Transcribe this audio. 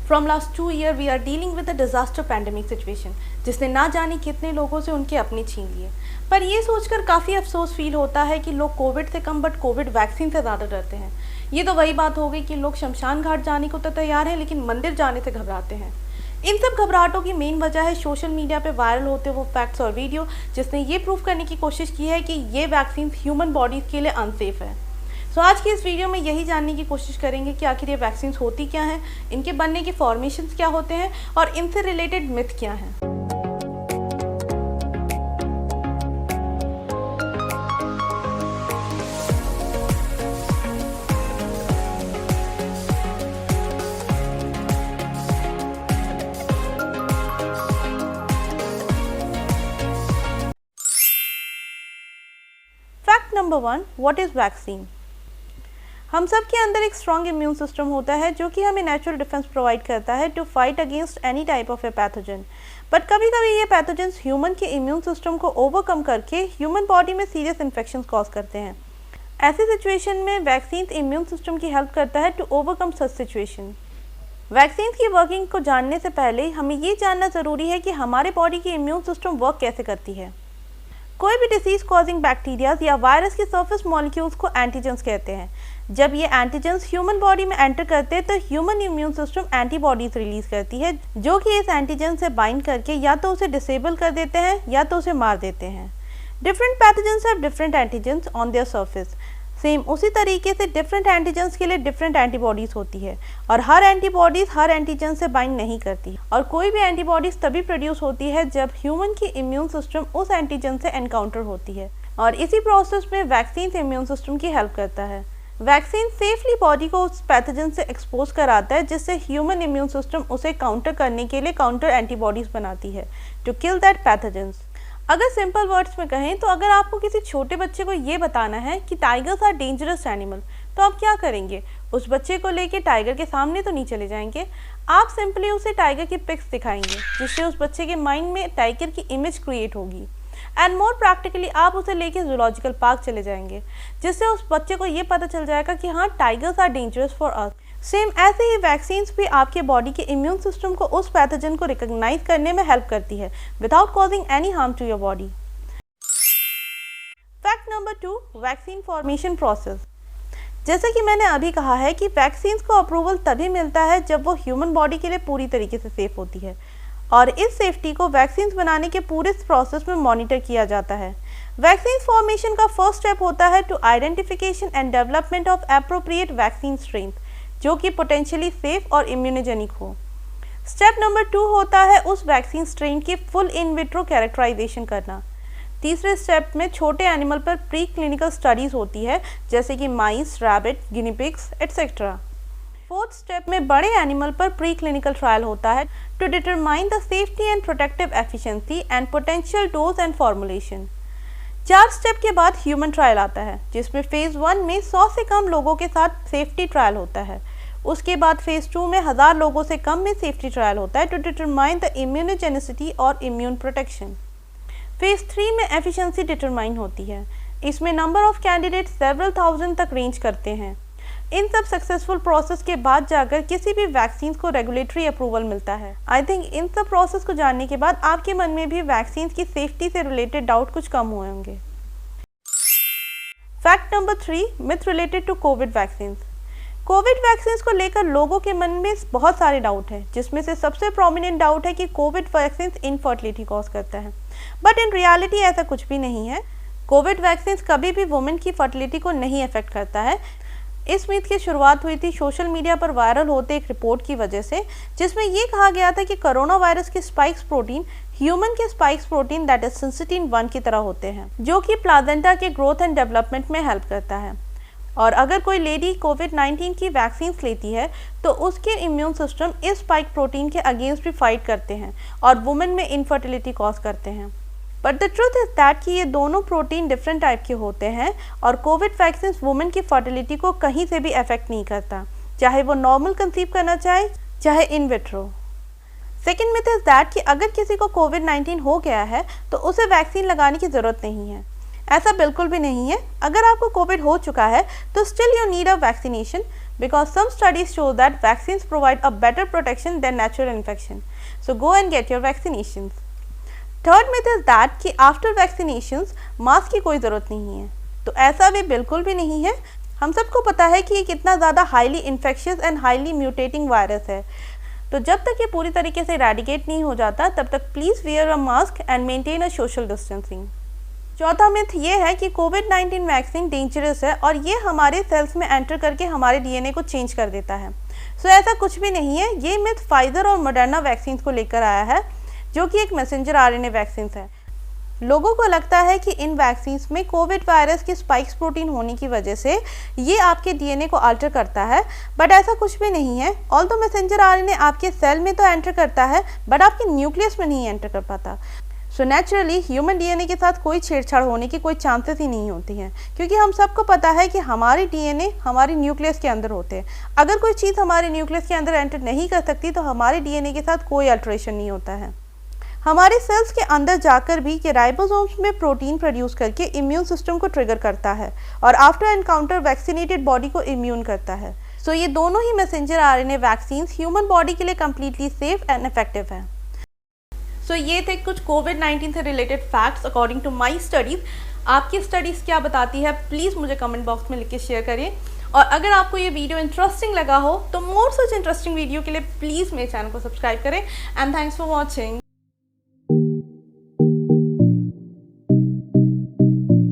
From last 2 years we are dealing with a disaster pandemic situation जिसने ना जाने कितने लोगों से उनके अपने छीन लिए। पर ये सोचकर काफ़ी अफसोस फील होता है कि लोग कोविड से कम बट कोविड वैक्सीन से ज़्यादा डरते हैं। ये तो वही बात हो गई कि लोग शमशान घाट जाने को तो तैयार हैं लेकिन मंदिर जाने से घबराते हैं। इन सब घबराहटों की मेन वजह है सोशल मीडिया पे वायरल होते वो फैक्ट्स और वीडियो जिसने ये प्रूव करने की कोशिश की है कि ये वैक्सीन ह्यूमन बॉडीज़ के लिए अनसेफ है। सो आज की इस वीडियो में यही जानने की कोशिश करेंगे कि आखिर ये वैक्सीन होती क्या हैं, इनके बनने के फॉर्मेशंस क्या होते हैं और इनसे रिलेटेड मिथ क्या हैं। Fact number 1, what is vaccine. हम सब के अंदर एक स्ट्रॉन्ग इम्यून सिस्टम होता है जो कि हमें नेचुरल डिफेंस प्रोवाइड करता है to fight against any type of a pathogen. But कभी कभी ये पैथोजेंस ह्यूमन के इम्यून सिस्टम को ओवरकम करके ह्यूमन बॉडी में सीरियस इन्फेक्शन कॉज करते हैं। ऐसी सिचुएशन में वैक्सीन इम्यून सिस्टम की हेल्प करता है to overcome such situation. Vaccine की वर्किंग को जानने से पहले हमें ये जानना ज़रूरी है कि हमारे बॉडी की इम्यून सिस्टम वर्क कैसे करती है। कोई भी डिसीज कॉजिंग बैक्टीरियाज या वायरस के सरफेस मॉलिक्यूल्स को एंटीजेंस कहते हैं। जब ये एंटीजेंस ह्यूमन बॉडी में एंटर करते हैं तो human immune system antibodies release करती है जो कि इस एंटीजन से बाइंड करके या तो उसे डिसेबल कर देते हैं या तो उसे मार देते हैं। Different pathogens have different antigens on their surface. Same उसी तरीके से डिफरेंट एंटीजेंस के लिए डिफरेंट एंटीबॉडीज होती है और हर एंटीबॉडीज हर एंटीजन से बाइंड नहीं करती और कोई भी एंटीबॉडीज तभी प्रोड्यूस होती है जब ह्यूमन की इम्यून सिस्टम उस एंटीजन से एनकाउंटर होती है और इसी प्रोसेस में वैक्सीन इम्यून सिस्टम की हेल्प करता है। वैक्सीन सेफली बॉडी को उस पैथोजन से एक्सपोज कराता है जिससे ह्यूमन इम्यून सिस्टम उसे काउंटर करने के लिए काउंटर एंटीबॉडीज बनाती है टू किल दैट पैथोजेंस। अगर सिंपल वर्ड्स में कहें तो अगर आपको किसी छोटे बच्चे को ये बताना है कि टाइगर्स आर डेंजरस एनिमल तो आप क्या करेंगे? उस बच्चे को लेके टाइगर के सामने तो नहीं चले जाएंगे, आप सिंपली उसे टाइगर की पिक्स दिखाएंगे जिससे उस बच्चे के माइंड में टाइगर की इमेज क्रिएट होगी एंड मोर प्रैक्टिकली आप उसे लेके जूलॉजिकल पार्क चले जाएंगे जिससे उस बच्चे को ये पता चल जाएगा कि हाँ tigers are dangerous for us. Same ऐसे ही वैक्सीन्स भी आपके बॉडी के इम्यून सिस्टम को उस पैथोजन को रिकॉग्नाइज करने में हेल्प करती है without causing any harm to your body. Fact number 2, vaccine formation process. जैसा कि मैंने अभी कहा है कि वैक्सीन्स को अप्रूवल तभी मिलता है जब वो ह्यूमन बॉडी के लिए पूरी तरीके से सेफ होती है और इस सेफ्टी को वैक्सीन्स बनाने के पूरे प्रोसेस में मॉनिटर किया जाता है। वैक्सीन फॉर्मेशन का फर्स्ट स्टेप होता है to identification and development of appropriate vaccine strain जो कि पोटेंशियली सेफ और इम्यूनोजेनिक हो। स्टेप नंबर 2 होता है उस वैक्सीन स्ट्रेन की फुल इन विट्रो कैरेक्टराइजेशन करना। तीसरे स्टेप में छोटे एनिमल पर प्री क्लिनिकल स्टडीज होती है जैसे कि mice, rabbit, guinea pigs etcetera. Fourth step में बड़े एनिमल पर प्री क्लिनिकल ट्रायल होता है to determine the safety and protective efficiency and potential dose and formulation. 4 step के बाद ह्यूमन ट्रायल आता है जिसमें फेज़ 1 में 100 से कम लोगों के साथ सेफ्टी ट्रायल होता है। उसके बाद फेज़ 2 में 1000 लोगों से कम में सेफ्टी ट्रायल होता है टू डिटरमाइन द इम्यूनोजेनिसिटी और इम्यून प्रोटेक्शन। फेज़ 3 में एफिशिएंसी डिटरमाइन होती है। इसमें number of candidate several thousand तक रेंज करते हैं। इन सब सक्सेसफुल प्रोसेस के बाद जाकर किसी भी वैक्सीन को रेगुलेटरी अप्रूवल मिलता है। आई थिंक इन सब प्रोसेस को जानने के बाद आपके मन में भी वैक्सीन की सेफ्टी से रिलेटेड डाउट कुछ कम हुए होंगे। Fact number 3, myth related to COVID vaccine. COVID vaccine को लेकर लोगों के मन में बहुत सारे डाउट हैं जिसमें से सबसे प्रोमिनेंट डाउट है कि कोविड वैक्सीन इनफर्टिलिटी कॉज करता है। बट इन रियलिटी ऐसा कुछ भी नहीं है। कोविड वैक्सीन कभी भी वुमेन की फर्टिलिटी को नहीं अफेक्ट करता है। इस मिथ की शुरुआत हुई थी सोशल मीडिया पर वायरल होते एक रिपोर्ट की वजह से जिसमें ये कहा गया था कि कोरोना वायरस के स्पाइक्स प्रोटीन ह्यूमन के स्पाइक्स प्रोटीन दैट इज सिंसिटिन 1 की तरह होते हैं जो कि प्लाजेंटा के ग्रोथ एंड डेवलपमेंट में हेल्प करता है और अगर कोई लेडी कोविड-19 की वैक्सीन लेती है तो उसके इम्यून सिस्टम इस स्पाइक प्रोटीन के अगेंस्ट भी फाइट करते हैं और वुमेन में इनफर्टिलिटी कॉज करते हैं। But the truth is that कि ये दोनों प्रोटीन डिफरेंट टाइप के होते हैं और कोविड वैक्सीन वुमेन की फर्टिलिटी को कहीं से भी अफेक्ट नहीं करता, चाहे वो नॉर्मल कंसीव करना चाहे चाहे in vitro. Second myth is that कि अगर किसी को कोविड-19 हो गया है तो उसे वैक्सीन लगाने की ज़रूरत नहीं है। ऐसा बिल्कुल भी नहीं है। अगर आपको कोविड हो चुका है तो still you need a vaccination because some studies show that vaccines provide a better protection than natural infection. So go and get your vaccinations. Third myth is that कि after vaccinations मास्क की कोई ज़रूरत नहीं है, तो ऐसा भी बिल्कुल भी नहीं है। हम सबको पता है कि ये कितना ज़्यादा highly infectious and highly mutating virus है, तो जब तक ये पूरी तरीके से इरेडिकेट नहीं हो जाता तब तक please wear a mask and maintain a social distancing. चौथा मिथ ये है कि कोविड-19 वैक्सीन डेंजरस है और ये हमारे सेल्स में एंटर करके हमारे डीएनए को चेंज कर देता है। सो ऐसा कुछ भी नहीं है। ये मिथ फाइजर और मॉडर्ना वैक्सीन को लेकर आया है, जो कि एक मैसेंजर आरएनए वैक्सीन है। लोगों को लगता है कि इन वैक्सीन्स में कोविड वायरस की स्पाइक्स प्रोटीन होने की वजह से ये आपके डीएनए को अल्टर करता है, बट ऐसा कुछ भी नहीं है। ऑल्दो मैसेंजर आरएनए आपके सेल में तो एंटर करता है, बट आपके न्यूक्लियस में नहीं एंटर कर पाता। सो नेचुरली ह्यूमन डीएनए के साथ कोई छेड़छाड़ होने की कोई चांसेस ही नहीं होती हैं, क्योंकि हम सबको पता है कि हमारे डीएनए हमारे न्यूक्लियस के अंदर होते हैं। अगर कोई चीज़ हमारे न्यूक्लियस के अंदर एंटर नहीं कर सकती तो हमारे डीएनए के साथ कोई अल्ट्रेशन नहीं होता है। हमारे सेल्स के अंदर जाकर भी ये राइबोसोम्स में प्रोटीन प्रोड्यूस करके इम्यून सिस्टम को ट्रिगर करता है और आफ्टर एनकाउंटर वैक्सीनेटेड बॉडी को इम्यून करता है। सो ये दोनों ही messenger RNA vaccines human body के लिए कम्प्लीटली सेफ एंड इफेक्टिव है। सो ये थे कुछ कोविड-19 से related facts according to my studies. आपकी स्टडीज़ क्या बताती है प्लीज़ मुझे कमेंट बॉक्स में लिख के शेयर करिए। और अगर आपको ये वीडियो इंटरेस्टिंग लगा हो तो मोर सच इंटरेस्टिंग वीडियो के लिए प्लीज़ मेरे चैनल को सब्सक्राइब करें। And thanks for watching.